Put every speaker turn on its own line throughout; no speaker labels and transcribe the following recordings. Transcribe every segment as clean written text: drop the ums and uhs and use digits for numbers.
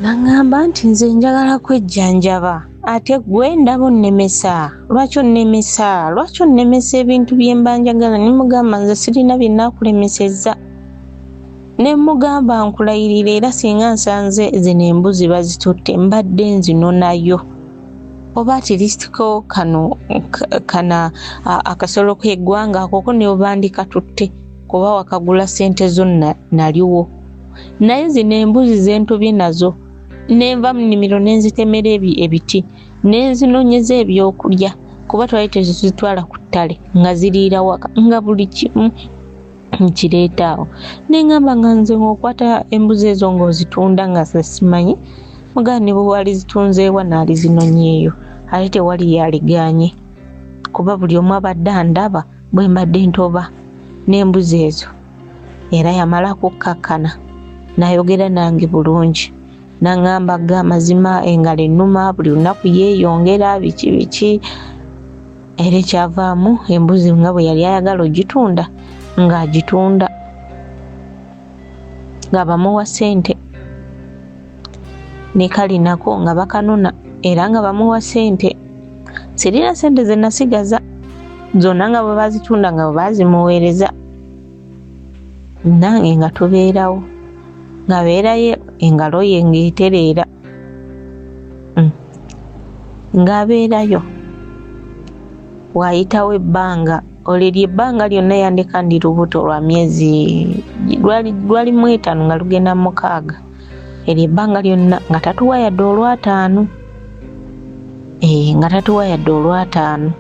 Nangamba nti nze njagala kwejjanjaba ate gwe ndaba onnemesa. Lwaki onnemesa ebintu bye mba njagala? Ne mugamba nze sirina bye naakulemesezza. Ne mugamba nkulayirira era singa nsanze zino embuzi bazitutte mbadde nzinonayo. Oba at least ko kana akasolo k'eggwanga ako ne bandikatutte kuba wakagula ssente zo naliwo. Naye zino embuzi ze ntobye nazo nenva mu nnimiro ne nzitemera ebiti ne nzinonyeza ebyokulya kuba twali tezitwala ku ttale nga ziriira waka nga buli kimu nkireeta awo. Ne ngamba nga nze ng'okwata embuzi ezo ng'ozitunda nga simanyi, mugamba ne bwe wali zitunzeewa naalizinonyeeyo ate tewali yaliganye kuba buli omu abadde andaba bwe mbadde ntoba n'embuzi ezo. Era yamala kukkakkana n'ayogera nange bulungi. N'angamba ga mazima engalo ennuma buli lunaku yeeyongera biki era ekyavaamu embuzi nga bwe yali ayagala ogitunda ng'agitunda nga bamuwa ssente ne kalinako nga bakanona era nga bamuwa ssente. Sirina ssente ze nasigaza zonna nga bwe bazitunda nga bwe bazimuweereza. Nange nga tubeerawo ng'abeerayo engalo ye ng'etereera ng'abeerayo. Waayitawo ebbanga oliryo ebbanga lyonna yandeka ndi lubuto lwa myezi lwali mu 5 nga lugenda mu 6. Eryo ebbanga lyonna nga tatuwa yadde olw'ataano. Nga tatuwa yadde olw'ataano.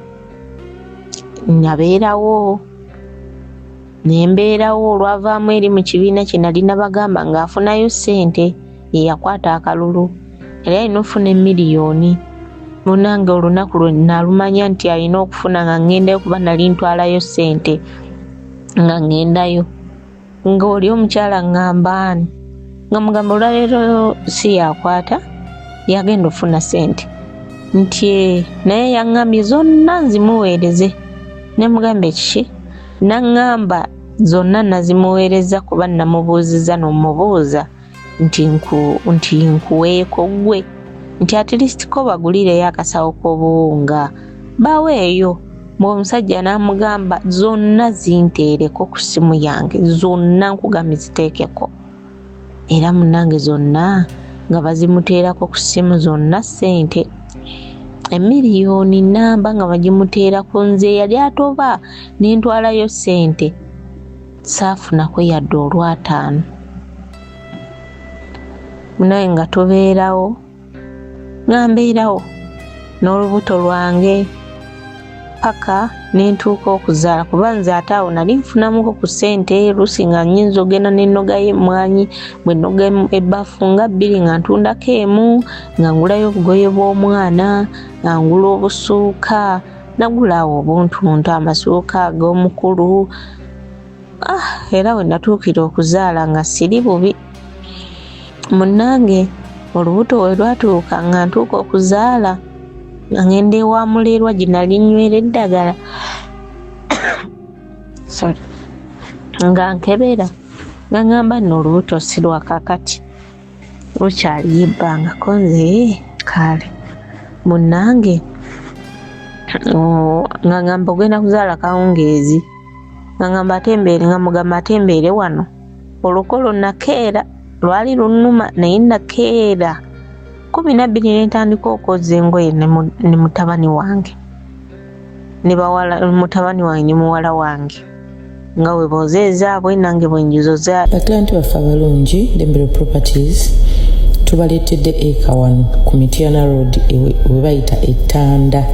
Nabeerawo nembeerawo olwavaamu eri mu kibiina kye nali nabagamba ng'afunayo ssente ye yakwata akalulu era alina okufuna miliyoni. Munange olunaku lwe nalumanya nti alina okufuna nga ngendayo kuba nali ntwalayo ssente nga ngendayo ng'oli omukyala ng'ambaani nga mugamba olwaleero si yakwata yagenda ofuna ssente nti naye yaŋŋambye zonna nzimuweereze. Ne mugamba ekiki? Naŋŋamba zonna nazimuweereza kuba namubuuzizza n'omubuuza nti nkuweeko ggwe nti at least ko bagulireyo akasawo k'obuwunga baweeyo. Omusajja n'amugamba zonna zinteereko ku ssimu yange, zonna nkugambye ziteekeko. Era munnange zonna nga bazimuteerako ku ssimu zonna ssente emiliyoni namba nga bagimuteerako. Nze yali atoba n'entwalayo ssente saafunako yadde olw'ataano. Naye nga tubeerawo nga mbeerawo n'olubuto lwange paka nentuuka okuzaala kuba nze ate awo nali nfunamuko ku ssente luusi nga nnyinza ogenda n'ennogayo emmwanyi bwe nnoga ebbafu nga 2 nga ntundako emu nga ngulayo obugoye bw'omwana nga ngula obusuuka nagulaawo obuntuntu amasuuka ag'omukulu. Era we natuukira okuzaala nga siri bubi. Munnange olubuto we lwatuuka nga ntuuka okuzaala nga ngenda ewa muleerwa gye nali nywera eddagala nga nkebera nga ngamba nno olubuto si lwa kakati lukyaliyo ebbanga ko nze kale. Munnange nga ngamba ogenda kuzaala kawungeezi nga ngamba atembeere nga mugamba atembeere wano olukolo nakeera lwali lunnuma naye nakeera 12 n'entandika okwoza engoye ne mutabani wange ne bawala mutabani wange ne muwala wange nga we bozeezaabwe nange bwe njuzoza.
Baklanti baffe abalungi Lembero Properties tubaleetedde eka 1 ku Mityana Road we bayita Ettanda.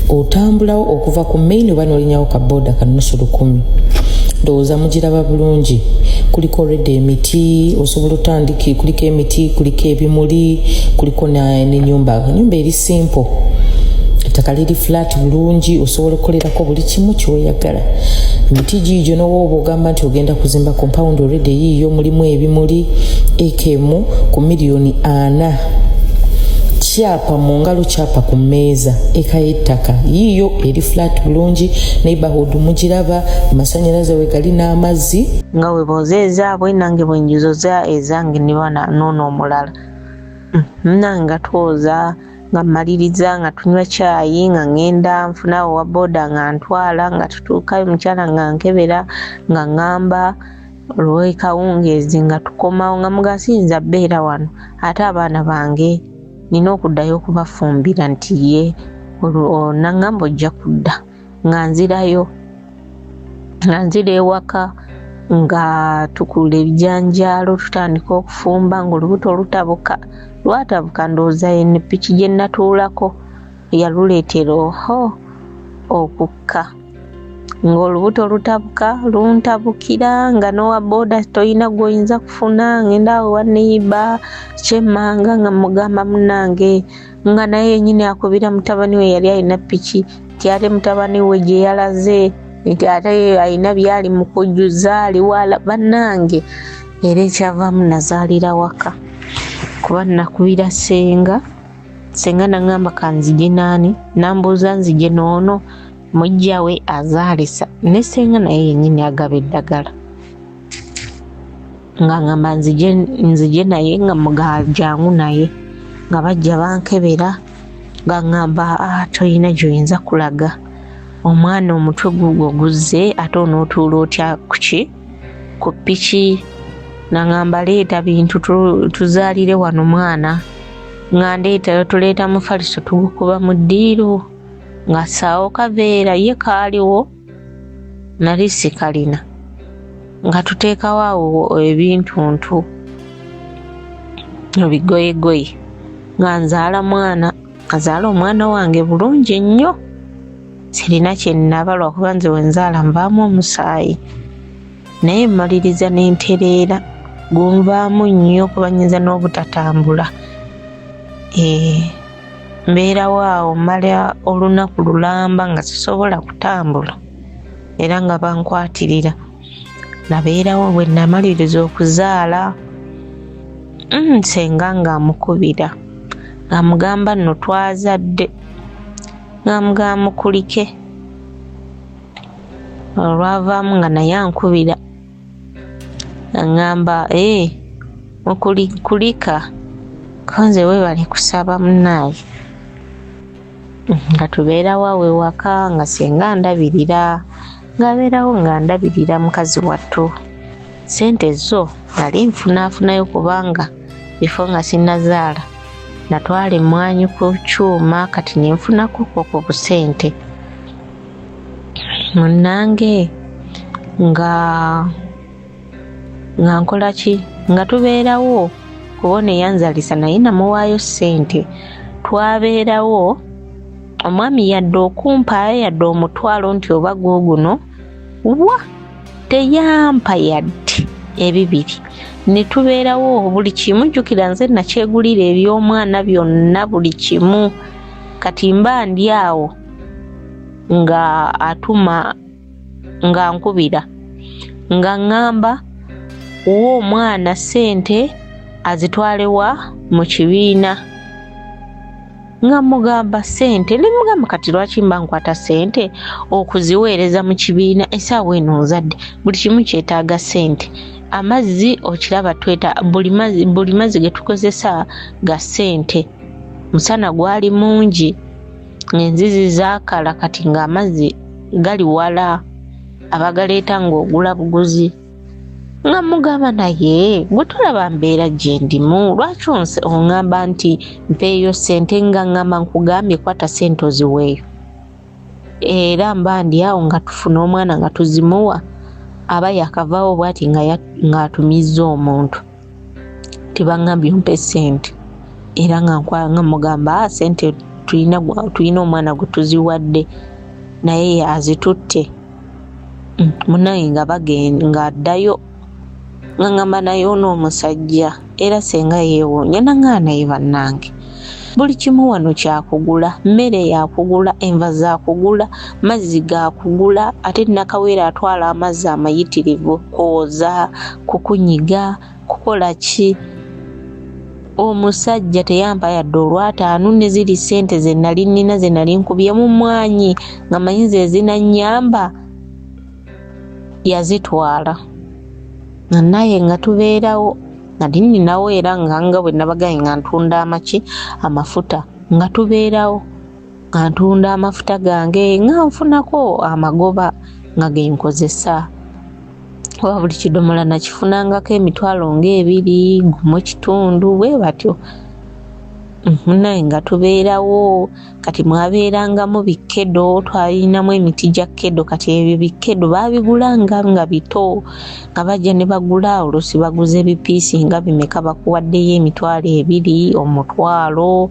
Otambulawo okuva ku main oba n'olinyawo ka boda ka nusu 10. Ndowooza mugiraba bulungi. Kuliko already emiti osobola otandiki, kuliko emiti, kuliko ebimuli, kuliko n'ennyumba eri simple. Ettaka liri flat bulungi, osobola okukolerako buli kimu ky'oyagala. Emiti giigyo n'oba ogamba nti ogenda kuzimba compound already yiiyo mulimu ebimuli ekemu ku miliyoni 4. Kyapa mu ngalo, kyapa ku mmeeza, eka y'ettaka yiiyo eri flat bulungi. Neighborhood mugiraba, amasanyalaze we gali n'amazzi
nga we bozeezaabwe nange bwe njuzoza ezange ne bana noono omulala. Nanga twoza nga maliriza nga tunywa chai nga ngenda nfuna wa boda nga ntwala nga tutuukayo mukyala nga nkebera nga ngamba lwe kawungezi nga tukomawo nga mugasinza beera wano ate abaana bange nina okuddayo okubafumbira nti ye nangamba ojja kudda nga nzirayo nga nzira ewaka nga tukula ebijanjaalo tutandika okufumba ng'olubuto lutabuka lwatabuka ndowooza eno piki gye natuulako yaluleetera okukka ng'olubuto lutabuka luntabukira nga n'owa boda toyina gw'oyinza kufuna ngenda awo wa neiba kyemmanga nga mugamba munnange nga naye yennyini akubira mutabani we yali alina piki ti ate mutabani we gye yalaze nti ate alina byali mu kujjuza ali wala bannange era ekyavaamu nazaalira waka kuba nakubira senga nangamba kanzije naani nambuuza nzije noono mujja we azaalisa ne senga naye yennyini agaba eddagala nga ngamba nzije naye nga mugajangu naye nga bajja bankebera nga ngamba toyina gy'oyinza kulaga omwana omutwe gugwo guzze ate onootuula otya kuki ku piki nangamba leeta bintu tuzaalire wano mwana nga ndeetayo tuleeta mufaliso tugukuba mu ddiiru nga saawo kaveera ye kaaliwo nali sikalina nga tuteekawo awo ebintuntu ebigoyegoye nga nzaala omwana wange bulungi ennyo sirina kyenaba lwakuba nze wenzaala nvaamu omusaayi naye mmaliriza n'entereera gunvaamu nnyo kubanyiza n'obutatambula mbeerawo awo mmala olunaku lulamba nga sisobola kutambula era nga bankwatirira nabeerawo bwe namaliriza okuzaala senga ng'amukubira ng'amugamba nno twazadde ng'amugamba mukulike olwavaamu nga naye ankubira ngamba mukulika konze weebale kusaba munnaaye nga tubeerawo awo ewaka nga senga ndabirira ng'abeerawo nga ndabirira mukazi wattu sente zo nali nfunaafunayo kubanga bifo nga sinnazaala natwala emmwanyi ku kyuma kati nenfunako ku busente munnange nga nkola ki nga tubeerawo kubona eyanzalisa naye namuwaayo ssente twabeerawo omwami yadde okumpaayo yadde omutwalo nti oba guuguno wa teyampa yadde ebibiri ne tubeerawo buli kimu jjukira nze nakyegulira eby'omwana byonna buli kimu kati mba ndi awo nga atuma nga nkubira nga ngamba wo omwana ssente azitwalewa mu kibiina nga mugamba ssente nemugamba kati lwaki mba nkwata ssente okuziweereza mu kibiina essaawa eno nzadde buli kimu kyetaaga ssente amazzi okiraba buli mazzi ge tukozesa ga ssente musana gwali mungi enzizi zaakala kati ng'amazzi gali wala abagaleeta ng'ogula buguzi nga mugamba naye gwe tolaba mbeera gye ndimu lwaki oŋŋamba nti mpeeyo ssente nga ŋŋamba nkugambye kwata ssente oziweeyo era mba ndi awo nga tufuna omwana nga tuzimuwa aba yakavaawo bw'ati nga atumizza omuntu tibaŋŋambye mpe ssente era nga mugamba ssente tulina omwana gwe tuziwadde naye azitutte munaye nga bagenda nga addayo nga ngamba naye on'omusajja era senga yeewoonya nangaa naye bannange buli kimu wano kyakugula mmere yakugula enva zakugula mazzi gakugula ate nakaweera atwala amazzi amayitirivu kwoza kukunyiga kukola ki omusajja teyampa yadde olw'ataano ne ziri ssente ze nali nnina ze nali nkubye mu mwanyi nga mayinza ezinannyamba yazitwala naye nga tubeerawo nali ninawo era nga bwe nabagaye nga ntunda amafuta nga tubeerawo nga ntunda amafuta gange nga nfunako amagoba nga genkozesa oba buli kidomola nakifunangako emitwalo ng'ebiri gumu kitundu bwe batyo naye nga tubeerawo kati mwabeerangamu bikedo twalinamu emiti gya kedo kati ebyo bikedo baabigulanga nga bito nga bajja ne bagula olusi baguze bipiisi nga bimeka bakuwaddeyo emitwalo ebiri omutwalo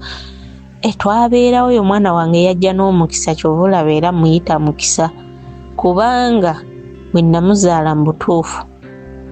twabeerawo oyo omwana wange yajja n'omukisa kyova olaba era muyita mukisa kubanga bwe namuzaala mu butuufu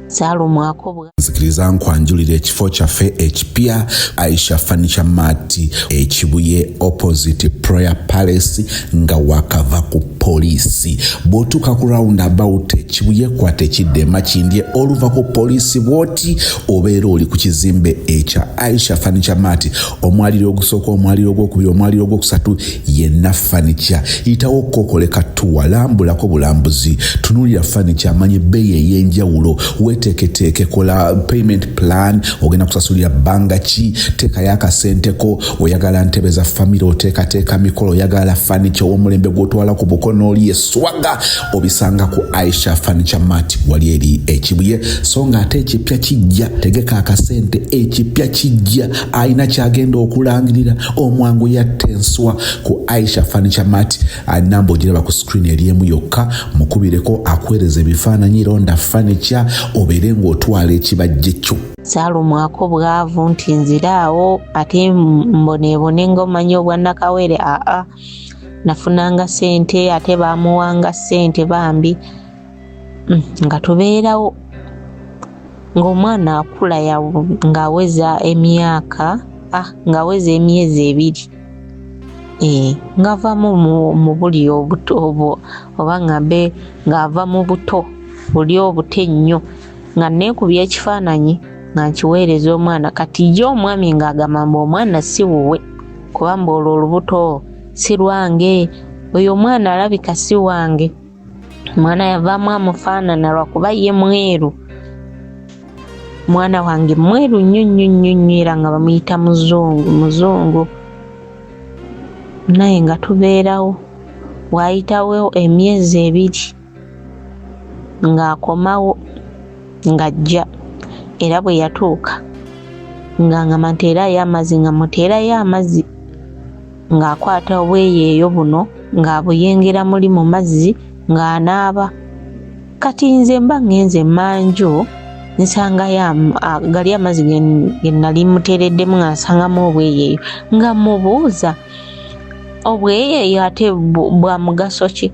saalumwako
nzikiriza nkwanjulira ekifo kyaffe ekipya Aisha Furniture Mart ekibuye opposite Prayer Palace nga wakava ku poliisi bw'otuuka ku roundabout ekibuye kwata ekidde makindye oluva ku poliisi bw'oti obeera oli ku kizimbe ekya Aisha Furniture Mart omwaliro ogusooka omwaliro ogwokubiri omwaliro ogwokusatu yenna furniture yitawo kokoleka tuwa lambulako bulambuzi tunuulira furniture amanye ebbeeyi ey'enjawulo weteeketeeke kola payment plan ogenda kusasulira bbanga ki teekayo akasenteko oyagala ntebe za famire oteekateeka mikolo oyagala furniture w'omulembe gw'otwala ku bukono oli eswaga obisanga ku Aisha Furniture Mart wali eri ekibuye so nga ate ekipya kijja tegeka akasente ekipya kijja alina kyagenda okulangirira omwangu yattenswa ku Aisha Furniture Mart namba ogiraba ku screen eriemu yokka mukubireko akwereza ebifaananyi ronda furniture obeere ng'otwala ekibajje kyo
saalumwako bwavu nti nziraawo ate mboneebone ng'omanyi obwannakawere nafunanga sente ate baamuwanga sente bambi nga tubeerawo ng'omwana akula ng'aweza emyaka ng'aweza emyezi 2 ng'avamu mu buli obuto oba ngambe ng'ava mu buto buli obuto ennyo nga neekubya ekifaananyi nga nkiweereza omwana kati ye omwami ng'agamba omwana si wuwe kubanga olwo olubuto si lwange oyo omwana alabika si wange omwana yavaamu amufaanana lwakuba ye mweru mwana wange mweru nnyo era nga bamuyita muzungu naye nga tubeerawo waayitawo emyezi 2 ng'akomawo ng'ajja era bwe yatuuka ng'angamba nteerayo amazzi nga muteerayo amazzi ng'akwata obweyeeyo buno ng'abuyengera muli mu mazzi ng'anaaba kati nze mba ngenze manju nsanga gali amazzi ge nali muteereddemu nga nsangamu obweyeeyo nga mubuuza obweyeeyo ate bwa mugaso ki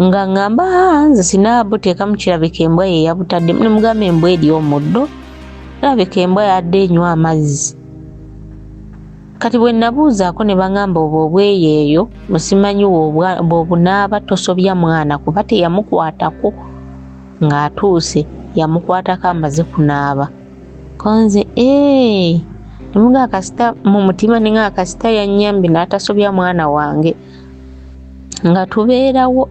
nga ngamba nze sinaabuteeka mu kirabika embwa ye yabutadde ne mugamba embwa eri omuddo labika embwa yadde enywa amazzi kati bwe nabuuzaako ne bangamba obweyeeyo musimanyi bw'obunaaba tosobya mwana kuba teyamukwatako ng'atuuse yamukwatako amaze kunaaba konze nemuga akasita mu mutima nenga akasita yannyambi n'atasobya mwana wange nga tubeerawo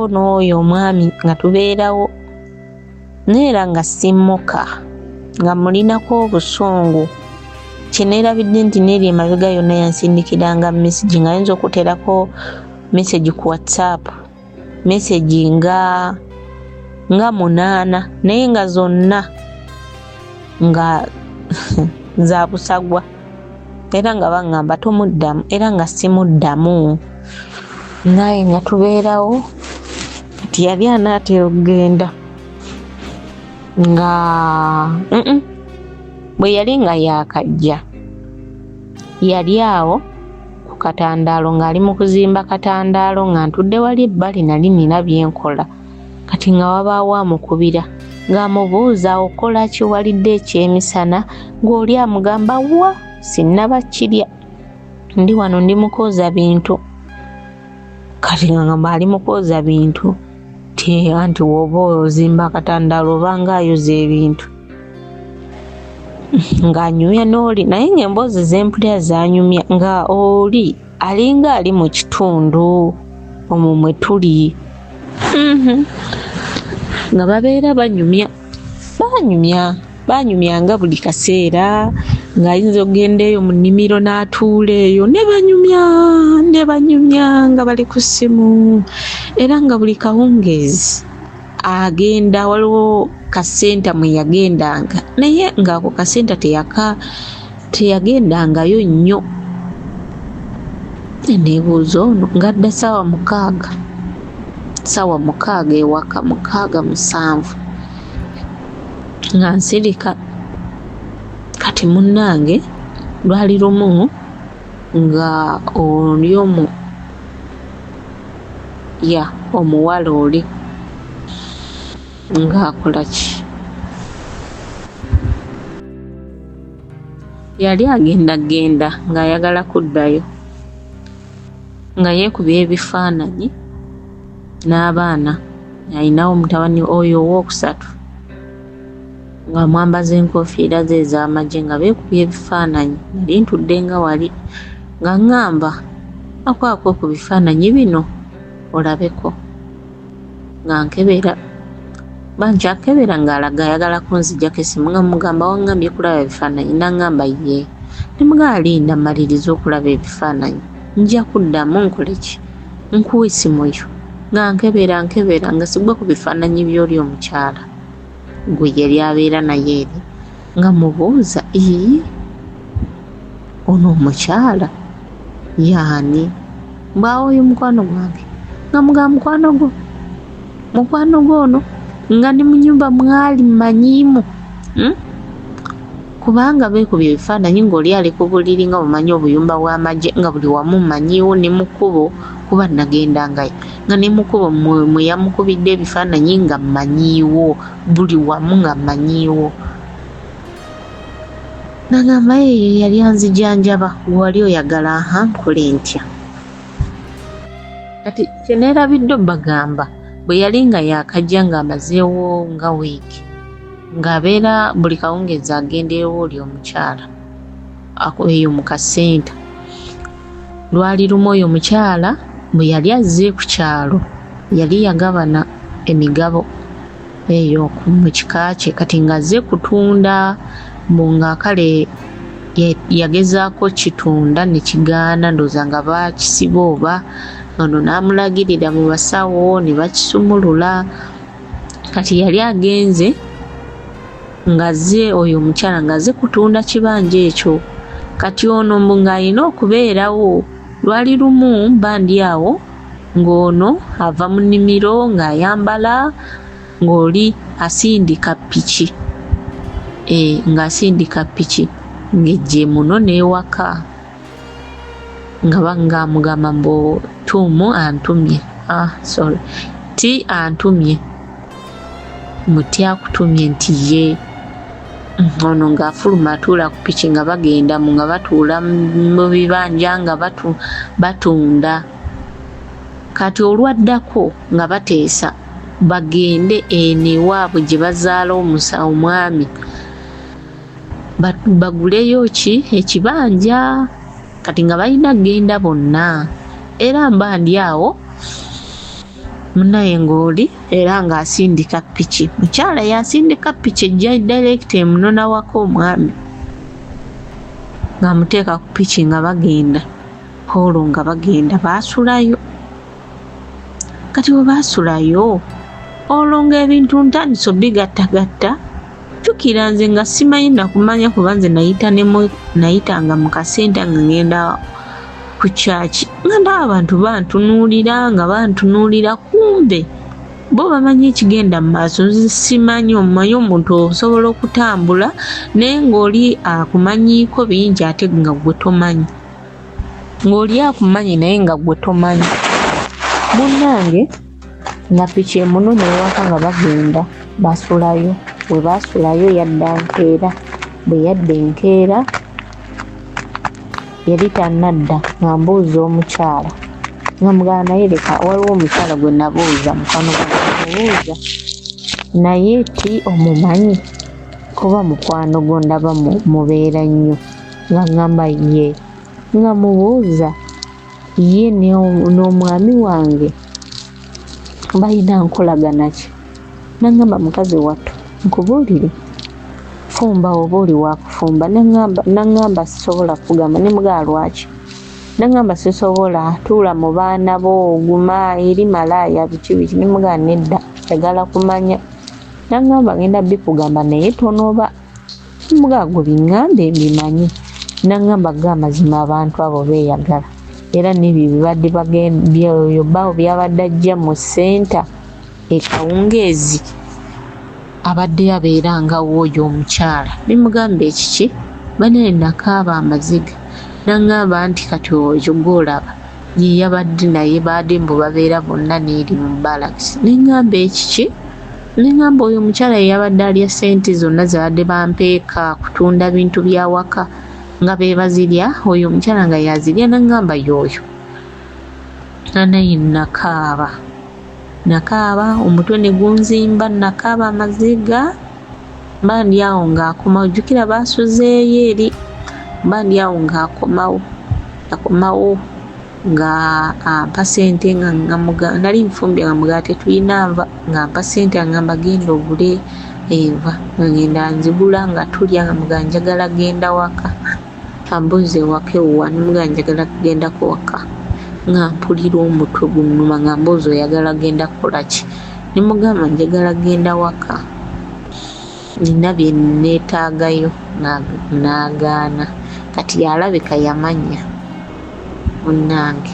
n'oyo omwami nga tubeerawo neera nga simmuka nga mulinako obusungu kyeneerabidde nti neeri emabega yonna yansindikiranga message nga yinza okuteerako message ku WhatsApp message nga 8 naye nga zonna nga za busagwa era nga bangamba tomuddamu era nga simuddamu naye nga tubeerawo nti yali anaatera okugenda nga bwe yali nga yakajja yali awo ku katandaalo ng'ali mu kuzimba katandaalo nga ntudde wali ebbali nali nina byenkola kati nga wabaawo amukubira ng'amubuuza okola ki walidde ekyemisana ng'oli amugamba wa sinnaba kirya ndi wano ndi mukooza bintu kati nga ngamba ali mukooza bintu anti woba ozimba akatandaalo obanga ayoza ebintu ng'anyumya n'oli naye ng'emboozi z'empulira zanyumya nga oli alinga ali mu kitundu omwo mwe tuli nga babeera banyumya banyumyanga buli kaseera ng'ayinza okugenda eyo mu nnimiro n'atuula eyo ne banyumya nga bali ku ssimu. Era nga buli kawungeezi agenda, waliwo kasenta mwe yagendanga naye ng'ako kasenta teyagendangayo nnyo. Neebuuza ono ng'adda ssaawa 6 ewaka 6-7 nga nsirika. Kati munnange lwali lumu nga oli omuwala oli ng'akola ki, yali agenda ng'ayagala kuddayo nga yeekubye ebifaananyi n'abaana. Ayinawo mutabani oyo owookusatu nga mwambaza enkofiira ze ez'amagye nga beekubye ebifaananyi. Nali ntudde nga wali nga ŋŋamba akwako ku bifaananyi bino olabeko, nga nkebera bankyakebera ng'alaga ayagala kunziggyako essimu nga mugamba waŋŋambye kulaba ebifaananyi, naŋŋamba ye nemugamba linda maliriza okulaba ebifaananyi nja kuddamu nkole ki, nkuwa essimu yo. Nga nkebera nga sigwe ku bifaananyi by'oli omukyala gwe yali abeera naye eri, nga mubuuza ono omukyala yaani? Mbaawo oyo mukwano gwange. Nga mugamba mukwano gwo ono nga ne mu nnyumba mwali mmanyiimu, kubanga beekubye ebifaananyi ng'oli ali ku buliri nga bumanyi obuyumba bw'amagye nga buli wamu mmanyiiwo, ne mu kkubo kuba nagendangayo nga ne mu kkubo mwe yamukubidde ebifaananyi nga mmanyiiwo, buli wamu nga mmanyiiwo. Nagamba yeeyo yali anzijanjaba gwe wali oyagala nkole ntya. Kati kye neerabidde bagamba bwe yali nga yaakajja ng'amazeewo nga wiiki ng'abeera buli kawungeezi agenderewo oli omukyala eyo mu kasenta. Lwali lumu oyo omukyala bwe yali azze ku kyalo yali yagabana emigabo eyo mu kika kye, kati ng'azze kutunda nga kale yagezaako kitunda ne kigaana, ndowooza nga baakisiba oba ono n'amulagirira mu basawo ne bakisumulula. Kati yali agenze ng'azze oyo omukyala ng'azze kutunda kibanja ekyo. Kati ono mbu ng'alina okubeerawo. Lwali lumu bandi awo ng'ono ava mu nnimiro ng'ayambala ng'oli asindika ppiki, ng'asindika ppiki ng'ejje muno n'ewaka nga amugamba mbu Tuumu antumye, Ti antumye, muti akutumye nti ye. Ono ng'afuluma atuula ku ppiki nga bagenda nga batuula mu bibanja nga batunda. Kati olwaddako nga bateesa bagende eno ewaabwe gye bazaala omwami baguleyo ekibanja. Kati nga balina kgenda bonna, era mbandi awo munnaye ng'oli era ng'asindika ppiki. Mukyala yasindika ppiki ejja direkita emunona waka omwami ng'amuteeka ku ppiki nga bagenda olwo nga bagenda baasulayo. Kati bwe baasulayo olwo ng'ebintu ntandise bigattagatta. Jjukira nze nga simanyi nakumanya kuba nze nayitanga mu kasenta nga ngenda ku kyaki nga ndaba abantu bantunuulira kumbe bo bamanyi ekigenda mu maaso. Nze simanyi, omumanyi omuntu osobola okutambula naye ng'oli akumanyiiko bingi ate nga gwe tomanyi, ng'oli akumanyi naye nga gwe tomanyi. Munnange nga ppiki emuno n'ewaka nga bagenda basulayo. Bwe baasulayo yadda nkeera. Bwe yadda enkeera yali tannadda nga mbuuza omukyala nga mugamba naye leka waliwo omukyala gwe nabuuza mukwano gwange naye ti omumanyi kuba mukwano gwo ndaba mubeera nnyo. Nga ŋŋamba ye, nga mubuuza ye n'omwami wange balina nkolagana ki. Naŋŋamba mukazi wattu nkubuulire fumba oba oli wakufumba. Nangamba sisobola kugamba ne mugaa lwaki. Nangamba sisobola tuula mu baana bo oguma eri malaaya biki ne mugaa nedda yagala kumanya. Nangamba ngenda bikugamba naye tonoba. Mugaa gubiŋŋambe mbimanyi. Nangamba g'amazima abantu abo beeyagala. Era n'ebyo bibadde bagenda bawo byabadde ajja mu ssenta Kawungeezi abadde abeeranga w'oyo omukyala. Nimugamba ekiki bane nakaaba amaziga. Nangamba nti kati oyo gw'olaba ye yabadde naye baadde mbu babeera bonna n'eri mu barracks. Nengamba ekiki? Nengamba oyo omukyala ye yabadde alya ssente zonna zabadde bampeeka kutunda bintu bya waka nga be bazirya, oyo omukyala nga yazirya. Nangamba y'oyo naye nakaaba omutwe ne gunzimba, nakaaba amaziga. Mbandi awo ng'akomawo, ojjukira baasuzeeyo eri. Mbandi awo ng'akomawo nga ampa ssente nga nali nfumbye nga mugaa tetulina nva nga ampa ssente ngamba genda ogule enva. Ngenda nzigula nga tulya nga mugaa njagala genda waka. Ambuuze waka ewuwa ne mugaa njagala kugendako waka. Nga mpulira omutwe gunnuma nga mbuuza oyagala genda kukola ki? Ne mugamba njagala genda waka. Nina bye neetaagayo n'agaana. Kati yalabika yamanya munnange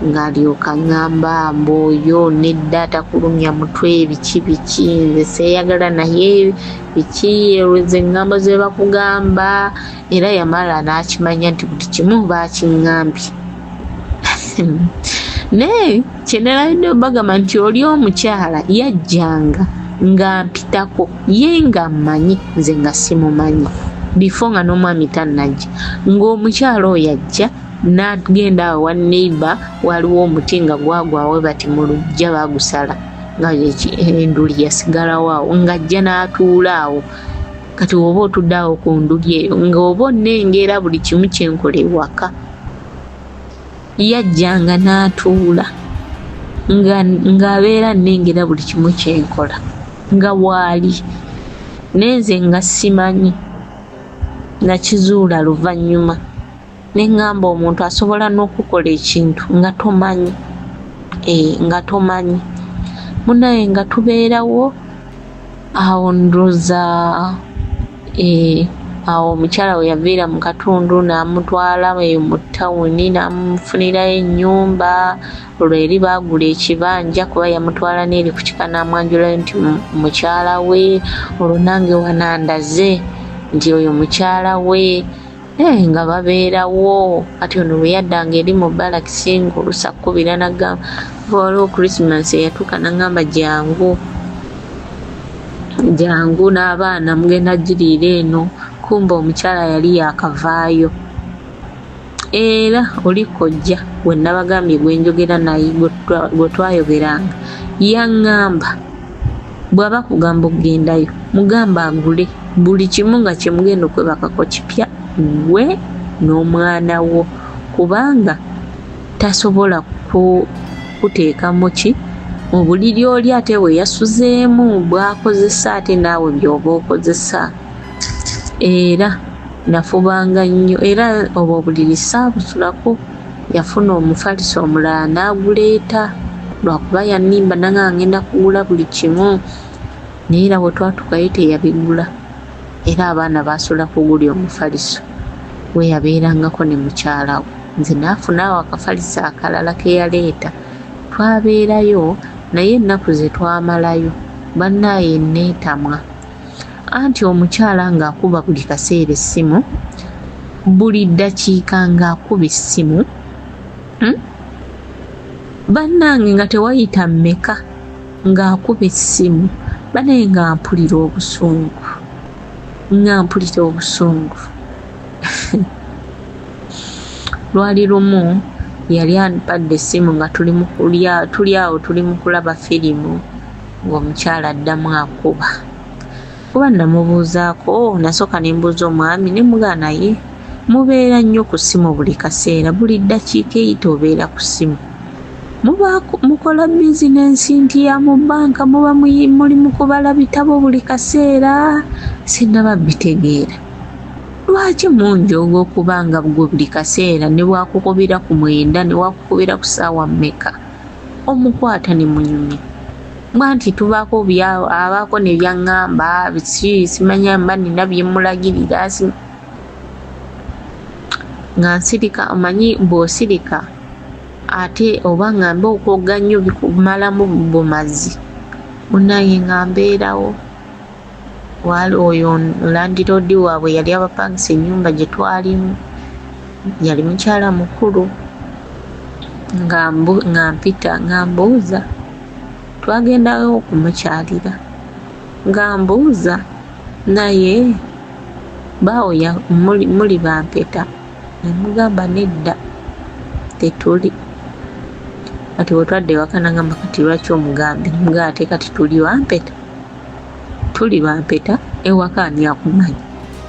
ng'alyoka ŋŋamba mb'oyo nedda takulumya mutwe biki nze seeyagala naye biki ze ŋŋambo ze bakugamba. Era yamala n'akimanya nti buli kimu baakiŋŋambye. Naye kye nalabidde obagamba nti oli omukyala yajjanga ng'ampitako ye nga mmanyi nze nga simumanyi bifo nga n'omwami tannajja. Ng'omukyala oyo ajja n'agenda awo wa neighbor waliwo omuti nga gwagwawo bati mu luggya baagusala nga enduli yasigalawo awo ng'ajja n'atuula awo. Kati oba otudde awo ku nduli eyo ng'oba onnengera buli kimu kye nkola ewaka. Yajjanga n'atuula ng'abeera nnengera buli kimu kye nkola nga waali. Nenze nga simanyi nakizuula luvannyuma. Ne ŋŋamba omuntu asobola n'okukola ekintu nga tomanyi. Nga tomanyi. Munaye nga tubeerawo awo ndowooza awo omukyala we yaviira mu katundu n'amutwala eyo mu ttawuni n'amufunirayo ennyumba. Olwo eri baagula ekibanja kuba yamutwala n'eri ku kika n'amwanjulayo nti mukyala we. Olwo nange wanandaze nti oyo mukyala we. Nga babeerawo. Kati ono bwe yaddanga eri mu balakisi ng'olusa kkubira n'agamba waliwo Christmas eyatuuka n'agamba jangu n'abaana mugenda giriira eno. Kumba omukyala yali yakavaayo. Era oli kojja gwe nabagambye gwe njogera naye gwe twayogeranga yaŋŋamba bw'aba kugamba okugendayo mugamba agule buli kimu nga kye mugenda okwebakako kipya gwe n'omwana wo, kubanga tasobola kuteekamu ki mu buliri oli ate we yasuzeemu bw'akozesa ate naawe by'oba okozesa. Era nafubanga nnyo era obwo obuliri saabusulako. Yafuna omufaliso omulala n'aguleeta lwakuba yannimba nanga ngenda kugula buli kimu. Naye era bwe twatukayo teyabigula. Era abaana baasula kugulya omufaliso we yabeerangako ne mukyala we. Nze naafunaawo akafaliso akalala ke yaleeta. Twabeerayo naye ennaku ze twamalayo bannaaye neetamwa. Anti omukyala ng'akuba buli kaseera essimu, buli ddakiika ng'akuba essimu. Bannange nga tewayita mmeka ng'akuba essimu. Banaye nga mpulira obusungu. Lwali lumu yali ampadde essimu nga tuli awo tuli mu kulaba firimu ng'omukyala addamu akuba. Kuba namubuuzaako nasooka ne mbuuza omwami ne mugaa naye mubeera nnyo ku ssimu buli kaseera, buli ddakiika eyita obeera ku ssimu. mukola bizinensi nti ya mu banka muba muli mukubala bitabo buli kaseera sinaba bitegeera lwaki munjoga okubanga bwe buli kaseera ne bwakukubira ku mwenda ne wakukubira ku ssaawa mmeka omukwata ne munyumya mwanti tubaako abaako ne byaŋŋamba simanya mba nina bye mulagirira nga nsirika omanyi bw'osirika ate oba ŋŋambe okwogga nnyo bikumalamu bumazi munaye nga mbeerawo wali oyo landiroodi waabwe yali abapangisa ennyumba gye twalimu yali mukyala mukulu nga mpita nga mbuuza twagendayo okumukyalira nga mbuuza naye baawo muli bampeta nemugamba nedda tetuli kati wetwadde ewaka nagamba kati lwaki omugambi mugaa ate kati tuli bampeta ewaka ani akumanyi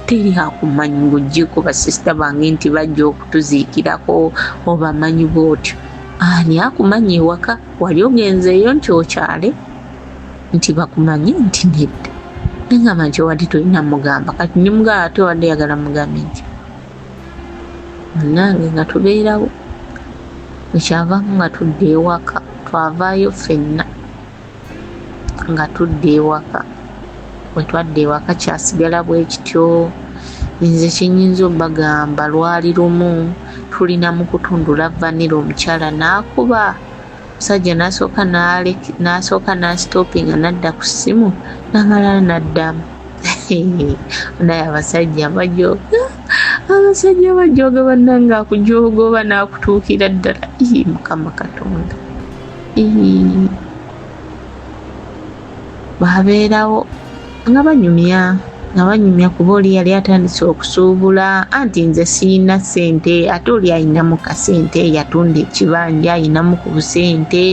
teri akumanyi ng'oggyeko basisita bange nti bajja okutuziikirako obamanyi bwotyo ani akumanyi ewaka wali ogenzeeyo nti okyale nti bakumanyi nti nedda nengamba nti wadde tolina mugamba kati nimugamba ate wadde yagala mugambe nti nange nga tubeerawo ekyavamu nga tudde ewaka twavaayo ffenna nga tudde ewaka bwe twadde ewaka kyasigala bwe kityo nze kyenyinza obbagamba lwali lumu tulina mu kutundula vanira omukyala n'akuba musajja n'asooka n'asitopinga n'adda ku ssimu n'amalala n'addamu naye abasajja bajooga bannanga akujooga oba n'akutuukira ddala mukama katonda babeerawo nga banyumya kuba oli yali atandise okusuubula anti nze siyina ssente ate oli ayinamu kasente yatunda ekibanja ayinamu ku busente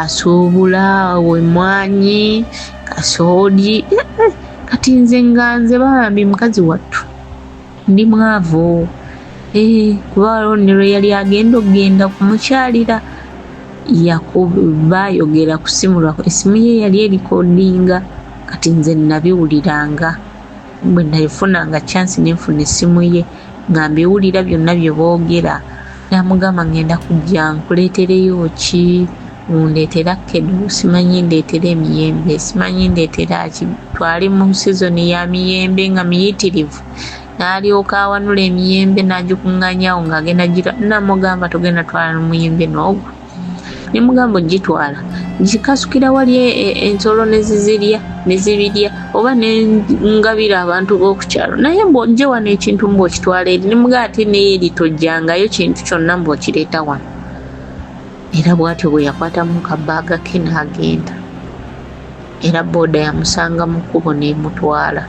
asuubula wemwanyi kasoodi kati nze bambi mukazi wattu ndi mwavu kuba lwe yali agenda okugenda kumukyalira bayogera ku ssimu lwako essimu ye yali erikodinga kati nze nabiwuliranga bwe nayifunanga chance nenfuna essimu ye nga mbiwulira byonna bye boogera namugamba ngenda kujja nkuleetereyo ki ndeetera kedu simanyi ndeetera emiyembe simanyi ndeetera ki twali mu sizoni ya miyembe nga miyitirivu n'alyoka awanula emiyembe n'agikuŋŋanyawo ng'agenda namugamba togenda twala n'omuyembe n'ogwo nemugamba ogitwala gikasukira wali ensolo nezibirya oba nengabira abantu b'okukyalo naye mbwojje wano ekintu mbwokitwala eri nemugamba ate naye eri tojjangayo kintu kyonna mbwokireeta wano era bw'atyo bwe yakwatamu kabaaga ke n'agenda era booda yamusanga mu kkubo n'emutwala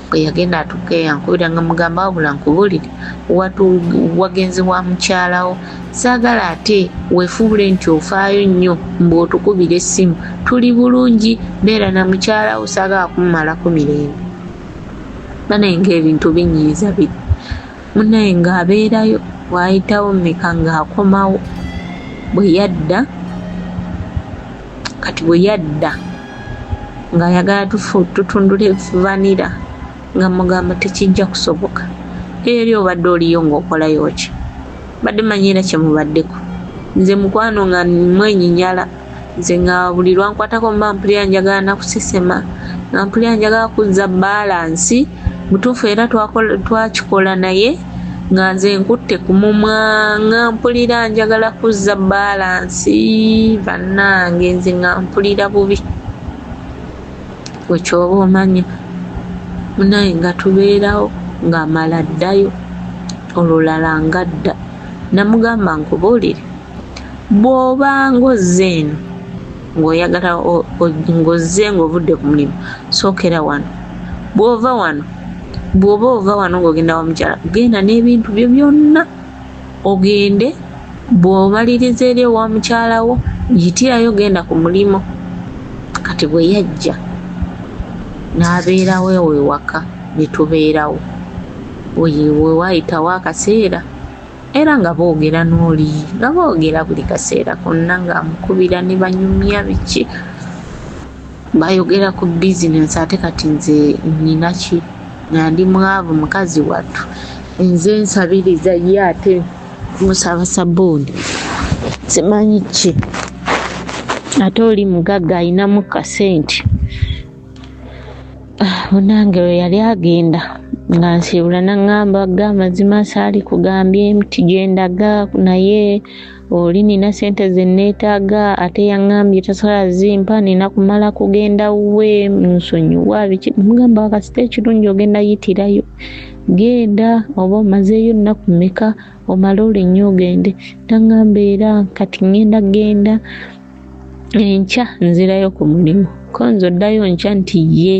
bwe yagenda atuuka yankubira nga mugamba wabula nkubulire wagenze wa mukyalawo saagala ate weefuule nti ofaayo nnyo mbw'otukubira essimu tuli bulungi beera na mukyalawo saagala kumumalako mirembe banaye ng'ebintu binyiiza biri munaye ng'abeerayo waayitawo mmeka ng'akomawo bwe yadda ng'ayagala tutundule vanira nga mugamba tekijja kusoboka eri obadde oliyo ng'okolayo ki badde manyiira kyemubaddeko nze mukwano nga mwenyinyala nze nga buli lwankwatako mba mpulira njagala nakusesema nga mpulira njagala kuzza balansi butuufu era twakikola naye nga nze nkutte ku mumwa nga mpulira njagala kuzza balansi bannange nze nga mpulira bubi wekyoba omanya munaye nga tubeerawo ng'amala ddayo olulala ngadda namugamba nkubuulire bw'oba ng'ozze eno ng'oyagala ng'ozze ng'ovudde ku mulimu sookera wano bw'oba ova wano ng'ogenda wa mukyala genda n'ebintu byo byonna ogende bw'omaliriza eri owa mukyalawo yitirayo genda ku mulimu kati bwe yajja n'abeerawo ewaka ne tubeerawo we waayitawo akaseera era nga boogera n'oli nga boogera buli kaseera konna ng'amukubira ne banyumya biki bayogera ku bizinensi ate kati nze nina ki nga ndi mwavu mukazi wattu nze nsabiriza ye ate musaba sabbuuni simanyi ki ate oli mugagga ayinamu kasente munange we yali agenda nga nsiibula naŋŋamba ga amazima saali kugambye nti gyendaga naye oli nina sente ze neetaaga ate yaŋŋambye tasobola zimpa nina kumala kugenda we nsonyiwa biki mugamba wakasita ekirungi ogenda yitirayo genda oba omazeeyo nnaku mmeka omala olinnya ogende naŋŋamba era kati ŋŋenda genda enkya nzirayo ku mulimu ko nze oddayo nkya nti ye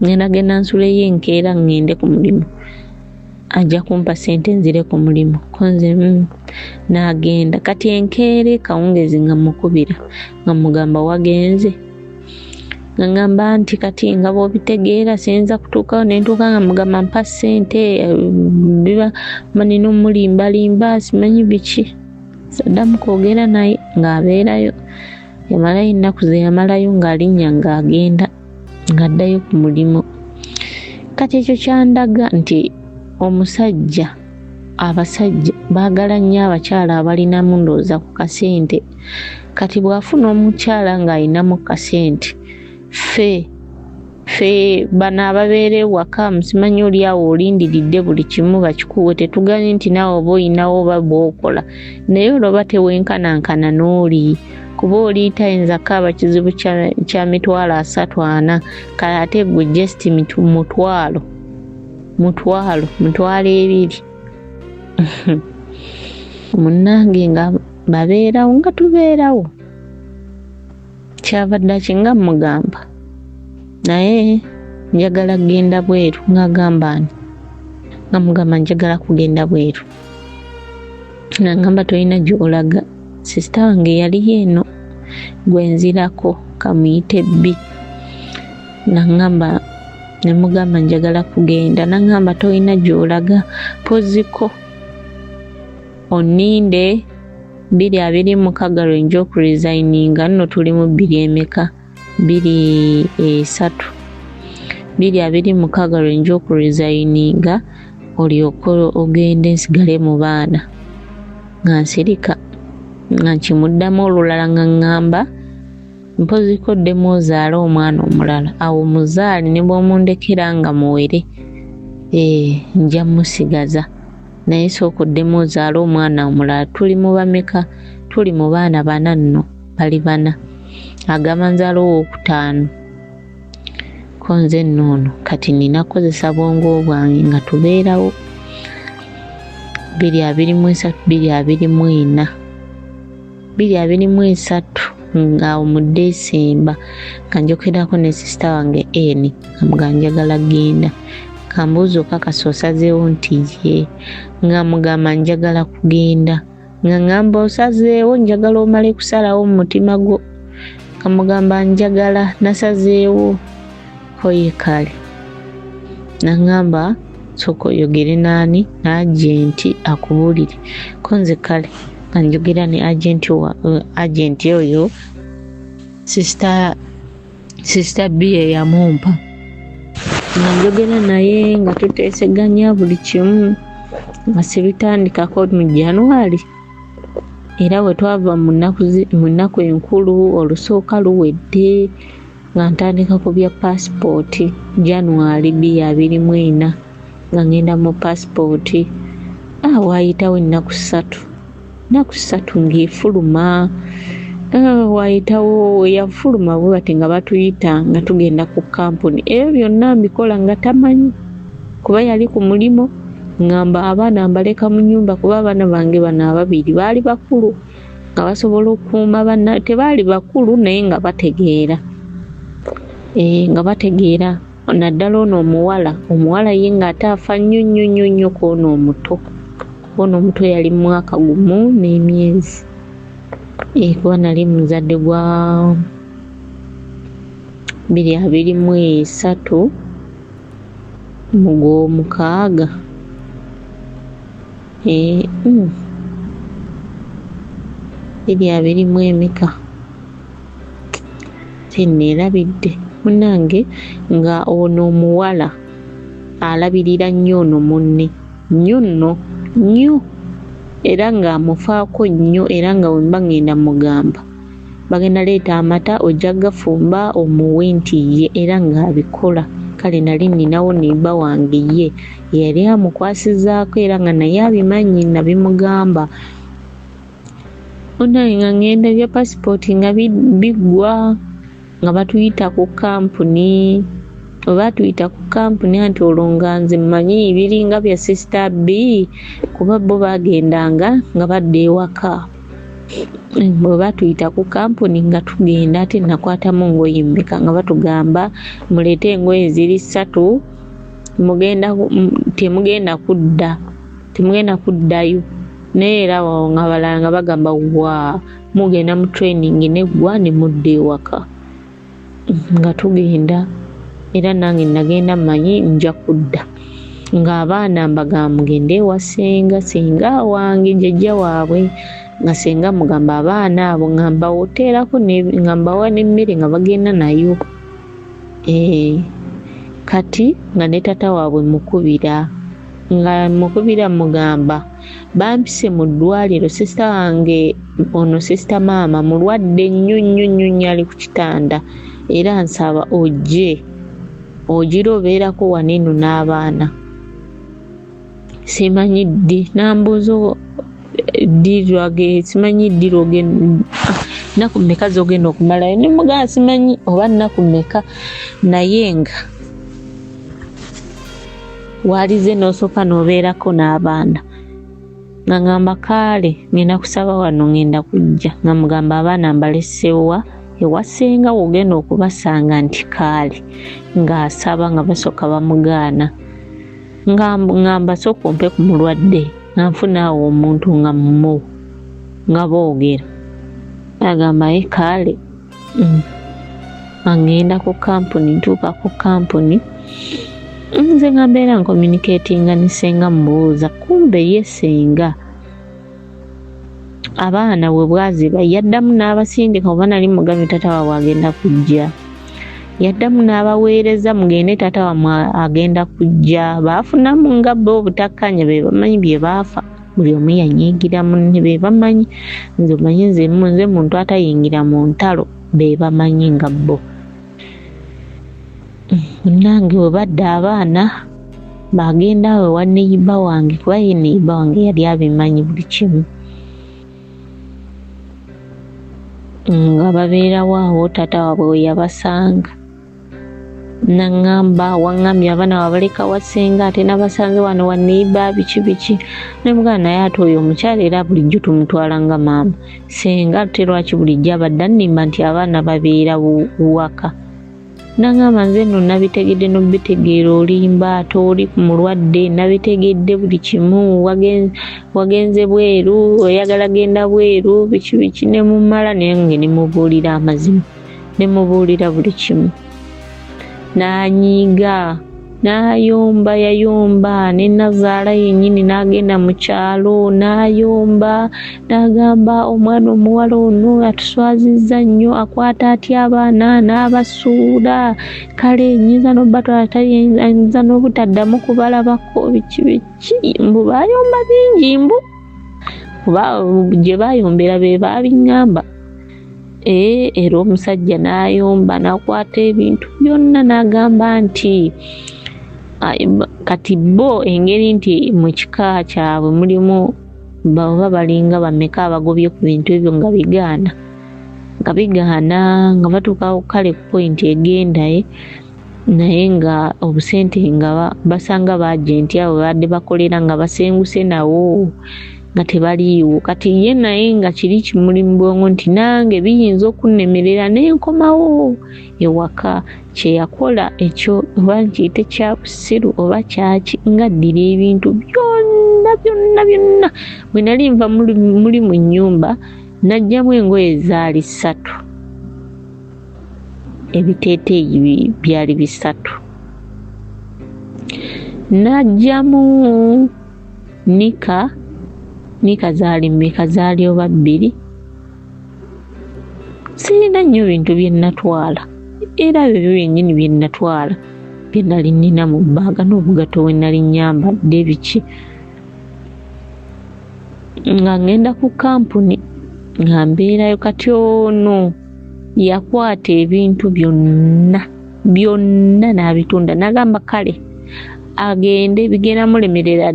ngenda genda nsuleyo enkeera ŋŋende ku mulimu ajja kumpa sente nzire ku mulimu ko nze n'agenda kati enkeere kawungezi nga mukubira nga mugamba wagenze nga ngamba nti kati nga bw'obitegeera siyinza kutuukayo ne ntuuka nga mugamba mpa sente biba manina omulimbalimba simanyi biki saddamu kwogera naye ng'abeerayo yamalayo ennaku ze yamalayo ng'alinnya ng'agenda ng'addayo ku mulimu kati ekyo kyandaga nti omusajja abasajja baagala nnyo abakyala abalinamu ndowooza ku kasente kati bw'afuna omukyala ng'ayinamu kasente ffe bano ababeera ewaka musimanyi oli awo olindiridde buli kimu bakikuwe tetuganye nti naawe oba oyinawo oba bw'okola naye olwoba tewenkanankana n'oli kuba oli tayinza kaaba kizibu kya 30-40 kale ate gwe just mutwalo 2 munnange nga babeerawo nga tubeerawo kyavadde kinga mugamba naye njagala kugenda bweru ng'agamba ani nga mugamba njagala kugenda bweru nangamba tolina gy'olaga sisita wange yali eno gwenzirako kamuyite bbi nangamba nemugamba njagala kugenda nangamba tolina gy'olaga poziko oninde 26 lwenja okuresigninga nno tuli mu 23 lwenja okuresigninga olyoke ogende nsigale mu baana nga nsirika nga nkimuddamu olulala nga ŋŋamba mpoziko ddemu ozaala omwana omulala awo muzaali ne bw'omundekera nga muwere nja musigaza naye sooka oddemu ozaala omwana omulala tuli mu bameka tuli mu baana 4 nno bali 4 agamba nzaala ow'okutaano ko nze nnoono kati nina kukozesa bwongo bwange nga tubeerawo 23 nga mu Desemba nga njokerako ne sisita wange eni nga njagala genda kambuuza okakasa osazeewo nti ye nga mugamba njagala kugenda nga ngamba osazeewo njagala omale kusalawo mu mutima gwo kamugamba njagala nasazeewo koye kale nangamba sooka oyogere naani n'agenti akubuulire ko nze kale nga njogera ne agenti oyo sisita B eyamumpa nga njogera naye nga tuteeseganya buli kimu nga sibitandikako mu January era we twava mu nnaku enkulu olusooka luwedde nga ntandika ku bya paasipooti January 24 nga ngenda mu paasipooti waayitawo ennaku 3 ng'efuluma waayitawo yafuluma bwe bati nga batuyita nga tugenda ku kampuni ebyo byonna mbikola nga tamanyi kuba yali ku mulimo ngamba abaana mbaleka mu nnyumba kuba abaana bange bano ababiri baali bakulu nga basobola okukuuma banna tebaali bakulu naye nga bategeera naddala ono omuwala ye ng'ate afa nnyo kwono omuto yali mu mwaka gumu n'emyezi kuba nali muzadde gwa 23 mu Gwomukaaga Biriya birimu emika tinneerabidde munnange nga ono omuwala alabirira nnyo ono munne nnyo era ng'amufaako nnyo era nga bwe mba ngenda mugamba bagenda leeta amata ojja gafumba omuwe nti ye era ng'abikola kale nali nninawo neiba wange ye yali amukwasizaako era nga naye abimanyi nabimugamba munnange nga ngenda bya pasipooti nga biggwa nga batuyita ku kampuni anti olwo nga nze mmanyi biringa bya sister B kuba bo bagendanga nga badde ewaka bwe batuyita ku kampuni nga tugenda ate nakwatamu ngoye mmeka nga batugamba muleete engoye ziri 3 temugenda kuddayo naye era awo nga balala nga bagamba mugenda mu training neggwa ne mudda ewaka nga tugenda era nange nagenda mmanyi nja kudda ng'abaana mbagamba mugende ewa senga wange jjajja waabwe nga senga mugamba abaana abo nga mbawoteerako nga mbawa n'emmere nga bagenda nayo kati nga ne tata waabwe mukubira mugamba bampise mu ddwaliro sisita wange ono sisita maama mulwadde nnyo ali ku kitanda era nsaba ogira obeerako waneno n'abaana simanyi ddi nambuuza simanyi ddi nnaku mmeka zogenda okumalayo ne mugamba simanyi oba nnaku mmeka naye nga walize n'osooka n'obeerako n'abaana nga ngamba kaale ngenda kusaba wano ngenda kujja nga mugamba abaana mbalesewa ewasenga wogenda okubasanga nti kaale ng'asaba nga basooka bamugaana ngamba sooka ompe ku mulwadde nga nfunaawo omuntu nga mmo nga boogera agamba kaale ngenda ku kampuni ntuuka ku kampuni nze nga mbeera nkommuniketinga ne senga mubuuza kumbe ye senga abaana bwe bwaziba yaddamu n'abasindika oba nali mugambe tata waabwe agenda kujja yaddamu n'abaweereza mugende tata wammwe agenda kujja baafunamu nga bo obutakkanya be bamanyi bye baafa buli omu yanyiigira munne be bamanyi nze omanyi nze muntu atayingira mu ntalo be bamanyi nga bo munnange bwe badda abaana bagenda awo ewa neiba wange kuba ye neiba wange yali abimanyi buli kimu nga babeerawo awo tata waabwe we yabasanga naŋŋamba waŋŋambye abaana wabaleka wasenga ate nabasanze wano wa neiba biki ne mugana naye ate oyo omukyala era bulijjo tumutwala nga maama senga ate lwaki bulijjo abadde annimba nti abaana babeera waka naŋŋamba nze nno nabitegedde n'obitegeera olimba ate oli ku mulwadde nabitegedde buli kimu wagenze bweru oyagala genda bweru biki ne mumala naye nge nemubuulira amazima nemubuulira buli kimu n'anyiiga yayomba ne Nazaala yennyini n'agenda mu kyalo n'ayomba n'agamba omwana omuwala ono atuswazizza nnyo akwata atya abaana n'abasuula kale nnyinza n'obatwala tayinza n'obutaddamu kubalabako biki mbu baayomba bingi kuba gye baayombera be baabiŋŋamba era omusajja n'ayomba n'akwata ebintu byonna n'agamba nti kati bo engeri nti mu kika kyabwe mulimu baba balinga bameka abagobye ku bintu ebyo nga bigaana nga batuuka kale ku pointi egendaye naye nga obusente nga basanga baagenti abo badde bakolera nga basenguse nawo nga tebaliiwo kati ye naye nga kiri kimuli mu bwongo nti nange biyinza okunnemerera n'enkomawo ewaka kyeyakola ekyo oba nkiyite kya busiru oba kyaki nga ddira ebintu byonna bwe nali nva muli mu nnyumba najjamu engoye zaali 3 ebiteeteeyi byali 3 najjamu nika ni kazaali mmekazaali oba bbiri. Sirina nnyo bintu bye natwala era ebyo byennyini bye natwala bye nali nnina mu bbaaga n'obugato we nali nyambadde biki nga ngenda ku kampuni nga mbeerayo. Kati ono yakwata ebintu byonna n'abitunda n'agamba kale agende bigenda mulemerera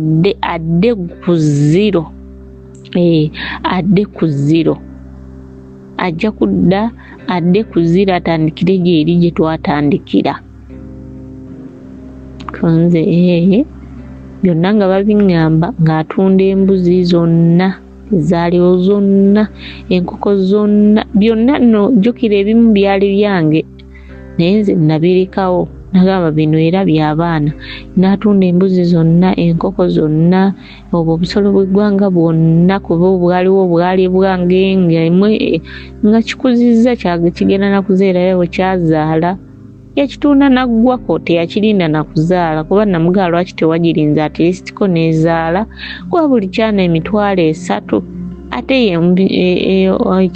adde ku zero. Adde ku zero, ajja kudda adde ku zero atandikire gye eri gye twatandikira. Konze byonna nga babiŋŋamba ng'atunda embuzi zonna ezaaliwo zonna, enkoko zonna, byonna nno jjukira ebimu byali byange naye nze nabirekawo. Nagamba bino era by'abaana. N'atunda embuzi zonna, enkoko zonna, obwo obusolo bw'eggwanga bwonna kuba obwaliwo bwali bwange nga kikuzizza kigenda na kuzeerayo bwe kyazaala. Yakitunda naggwako teyakirinda na kuzaala kuba namugaa lwaki tewagirinza at least ko neezaala kuba buli kyana emitwalo 3 ate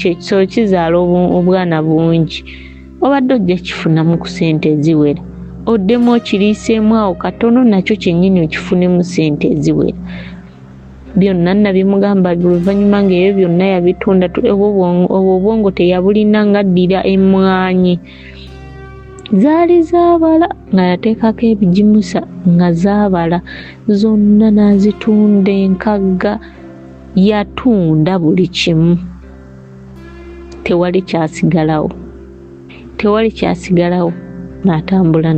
ekyo kizaala obwana bungi. Obadde ojja kifunamu ku ssente eziwera. Oddemu okiriiseemu awo katono nakyo kyennyini okifunemu ssente eziwera. Byonna nabimugamba oluvannyuma ng'ebyo byonna yabitunda. Obwo obwongo teyabulina ng'addira emmwanyi. Zaali zaabala nga yateekako ebigimusa nga zaabala zonna n'azitunda enkagga. Yatunda buli kimu, tewali kyasigalawo. N'atambula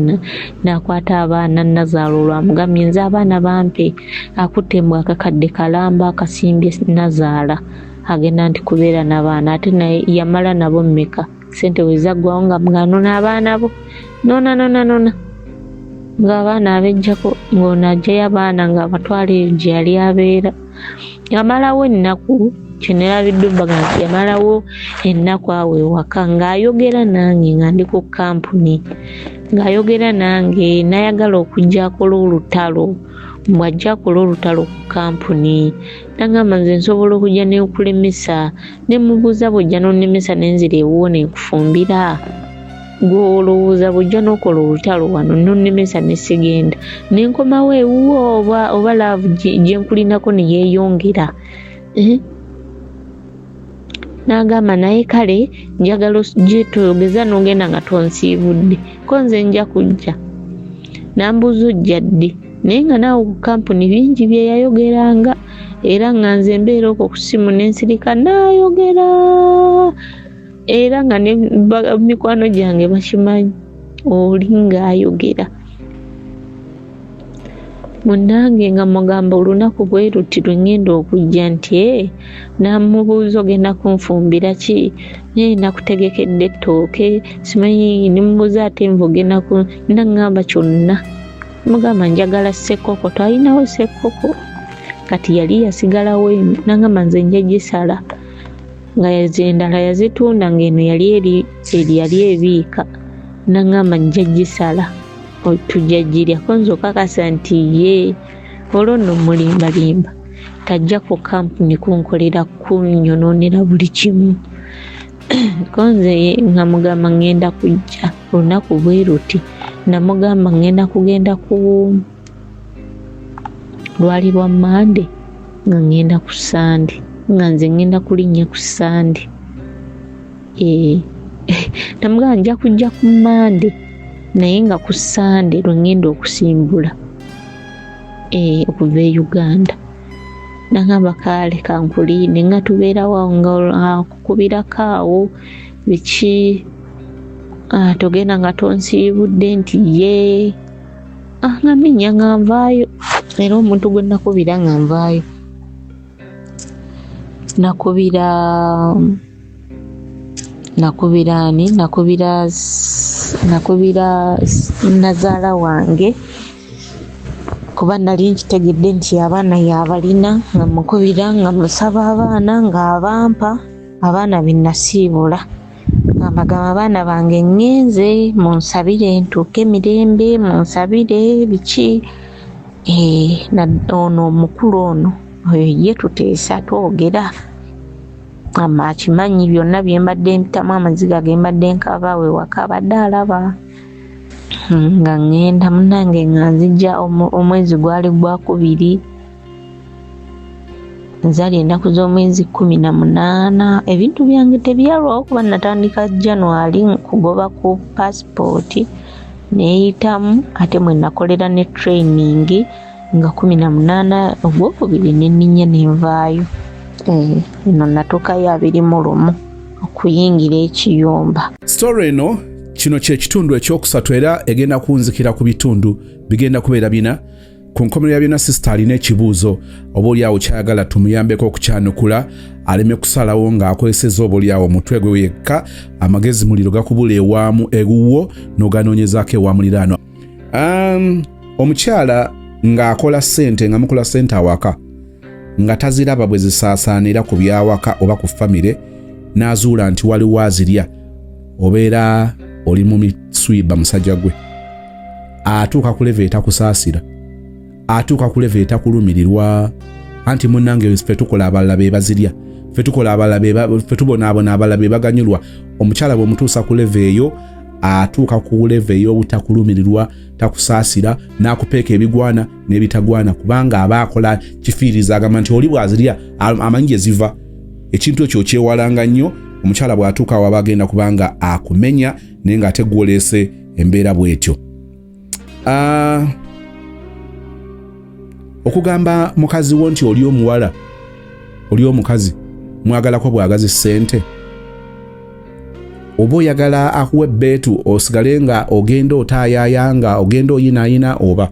n'akwata abaana Nazaala olwamugamye nze abaana bampe. Akutte mu akakadde kalamba akasimbye Nazaala agenda nti kubeera n'abaana ate naye yamala nabo mmeka. Sente we zaggwawo nga mwanona abaana bo nona ng'abaana abejjako ng'ono aggyayo abaana ng'abatwala gye yali abeera. Yamalawo ennaku kyenerabiddwe mbaga nti yamalawo ennaku awo ewaka ng'ayogera nange nga ndi ku kampuni, ng'ayogera nange n'ayagala okujja akola olutalo. Mwajja akola olutalo ku kampuni nagamba nze nsobola okujja n'okulemesa. Ne mubuuza bw'ojja n'onnemesa n'enzira ewuwo n'enkufumbira. Gw'olowooza bw'ojja n'okola olutalo wano n'onnemesa ne sigenda. N'enkomawo ewuwo oba laavu gye nkulinako ne yeeyongera. N'agamba naye kale njagala gye toyogeza n'ogenda nga tonsiibudde ko nze nja kujja. N'ambuuza ojja ddi naye nga naawe ku kampuni bingi bye yayogeranga era nga nze mbeera okwo ku ssimu n'ensirika n'ayogera era nga ne mikwano gyange bakimanyi oli ng'ayogera. Munnange nga mugamba olunaku bwe luti lwe ngenda okujja nti namubuuza ogenda kunfumbira ki? Nakutegekedde ettooke simanyi. Nimubuuza ate nva ogenda nangamba kyonna. Mugamba njagala ssekkoko. Twalinawo ssekkoko kati yali yasigalawo emu. Nangamba nze nja gisala nga endala yazitunda ng'eno yali ebiika. Nangamba nja gisala tujja girya ko nze okakasa nti ye olwo nno mulimbalimba tajja ku kampuni kunkolera kunnyonoonera buli kimu. Ko nze nga mugamba ngenda kujja olunaku bwe luti. Namugamba ngenda kugenda ku lwali lwa Mande nga ngenda ku Sande nga nze ngenda kulinnya ku Sande. Namugamba nja kujja ku Mande naye nga ku Sande lwe ngenda okusimbula okuva e Uganda. Nagamba kale kankuliinde nga tubeerawo nga kukubirako awo biki togenda nga tonsiibudde nti ye nga minnya nga nvaayo. Era omuntu gwe nakubira nga nvaayo nakubira Nazaala wange kuba nali nkitegedde nti abaana yabalina nga mukubira nga musaba abaana ng'abampa abaana be nasiibula. Ngambagamba abaana bange ngenze munsabire ntuuke mirembe munsabire biki. Ono omukulu ono oyo ye tuteesa twogera akimanyi byonna bye mbadde mpitamu amaziga ge mbadde nkaba we waka abadde alaba nga ngenda munnange nga nzija omwezi gwali gwakubiri nzali ennaku z'omwezi 18 ebintu byange tebyalwawo kuba natandika January kugoba ku passport neyitamu ate mwe nakolera ne training nga 18 ogwokubiri nenninya nenvaayo eno natuukayo 21 okuyingira ekiyumba.
Story eno kino kyekitundu ekyokusatu era egenda kunzikira ku bitundu bigenda kubeera bina. Ku nkomerero ya byonna sisita alina ekibuuzo oba oliawo kyayagala tumuyambeko okukyanukula aleme kusalawo ng'akozesezza oba oliawo omutwe gwe yekka amagezi muliro gakubula ewaamu ewuwo n'oganoonyezaako ewamuliraano. Omukyala ng'akola ssente nga mukola ssente awaka nga taziraba bwe zisaasaanira ku byawaka oba ku famire n'azuula nti waliwo azirya obeera oli mu miswiba musajja gwe atuuka ku leve etakusaasira atuuka ku leve etakulumirirwa anti munnange ffe tukola abalala be bazirya ffe tukola abalala ffe tubonaabona abalala be baganyulwa. Omukyala bwe mutuusa ku leve eyo atuuka ku leve ey'obutakulumirirwa takusaasira n'akupeeka ebigwana n'ebitagwana kubanga aba akola kifiiriza agamba nti oli bw'azirya amanyi gye ziva. Ekintu ekyo kyewalanga nnyo omukyala bw'atuuka waba agenda kubanga akumenya naye ng'ate gw'oleese embeera bw'etyo. Okugamba mukazi wo nti oli omuwala oli omukazi mwagalako bwagazi ssente oba oyagala akuwa ebbeetu osigale nga ogenda otaayayanga ogenda oyinaayina oba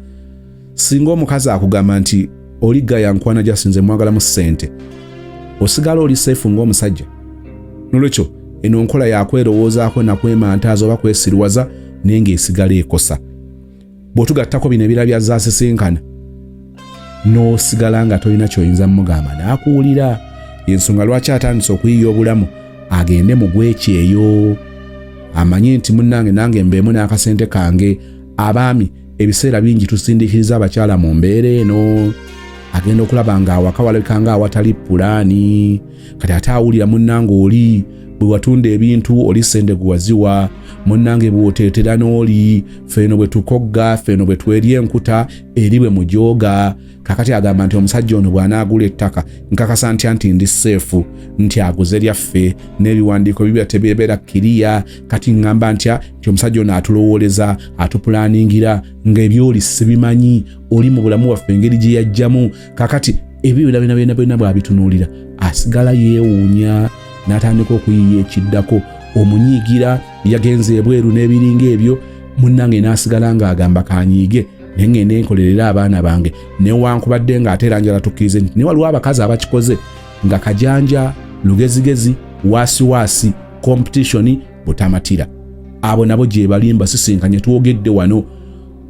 singa omukazi akugamba nti oli gaya nkwana gyasinze mwagala mu ssente osigala oli seefu ng'omusajja. Nolwekyo eno nkola yakwerowoozaako nakwemantaaza oba kwesirwaza naye ng'esigala ekosa. Bw'otugattako bino ebira bya zaasisinkana n'osigala nga tolina ky'oyinza mugamba n'akuwulira y'ensonga lwaki atandise okuyiya obulamu agende mu gwekyeyo amanyi nti munnange nange mbeemu n'akasente kange. Abaami ebiseera bingi tusindikiriza abakyala mu mbeera eno agenda okulaba ng'awaka walabika ng'awatali pulaani kati ate awulira munnange oli bwe watunda ebintu oli ssente gwe waziwa munnange bw'oteetera n'oli ffeno bwe tukogga ffeno bwe twerya enkuta eri bwe mujooga. Kakati agamba nti omusajja ono bw'anaagula ettaka nkakasa ntya nti ndi seefu nti aguze lyaffe n'ebiwandiiko bibya tebeebeera kiriya kati ngamba ntya nti omusajja ono atulowooleza atupulaaningira ng'ebyoli sibimanyi oli mu bulamu waffe engeri gye yajjamu. Kakati ebyo byonna bw'abitunuulira asigala yeewuunya n'atandika okuyiya ekiddako omunyiigira yagenze ebweru n'ebiringa ebyo munnange n'asigala ng'agamba kanyiige naye nenkolerera abaana bange newankubadde ng'ate era njala tukkirize nti ne waliwo abakazi abakikoze nga kajanja lugezigezi waasiwaasi competition butamatira abo nabo gye balimba sisinkanye twogedde wano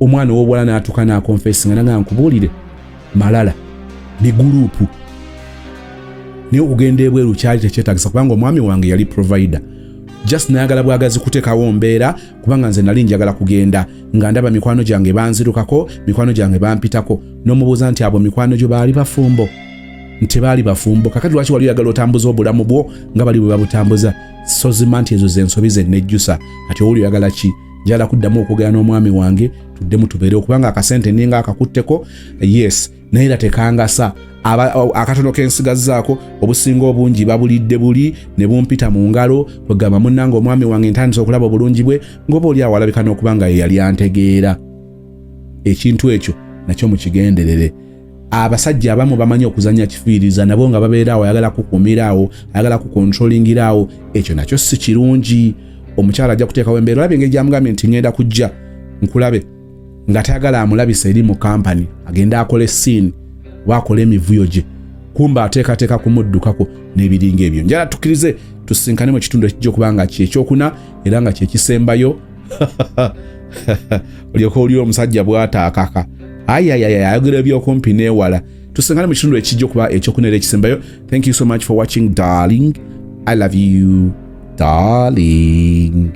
omwana w'obuwala n'atuuka n'akonfesinga nga nkubuulire malala ne gurupu naye okugenda ebweru kyali tekyetagisa kubanga omwami wange yali provider just nayagala bwagazi kuteekawo mbeera kubanga nze nali njagala kugenda nga ndaba mikwano gyange banzirukako mikwano gyange bampitako n'omubuuza nti abo mikwano gyo baali bafumbo nti baali bafumbo. Kakati lwaki wali oyagala otambuza obulamu bwo nga bali bwe babutambuza so zima nti ezo z'ensobi ze nejjusa kati oli oyagala ki? Njagala kuddamu okwogera n'omwami wange tuddemu tubeere okubanga akasente ninga akakutteko yes naye era tekangasa akatono k'ensigazzaako obusinga obungi babulidde buli ne bumpita mu ngalo kwegamba munnange omwami wange ntandise okulaba obulungi bwe ng'oba oli awo alabika n'okubanga ye yali antegeera. Ekintu ekyo nakyo mukigenderere. Abasajja abamu bamanyi okuzanya kifiiriza nabo nga babeera awo ayagala kukuumirawo ayagala kukontrolingirawo ekyo nakyo si kirungi. Omukyala ajja kuteekawo embeera olabye engeri gyamugambye nti ngenda kujja nkulabe nga tayagala amulabisa eri mu kampani agenda akola essiini wakola emivuyo gye kumba ateekateeka kumuddukako n'ebiringa ebyo. Njala tukkirize tusinkane mu kitundu ekijja okubanga kyekyokuna era nga kyekisembayo olyoka oli omusajja bw'ataakaka ayayaya ebyokumpi n'ewala. Tusinkane mu kitundu ekijja okuba ekyokuna era ekisembayo. Thank you so much for watching darling. I love you darling.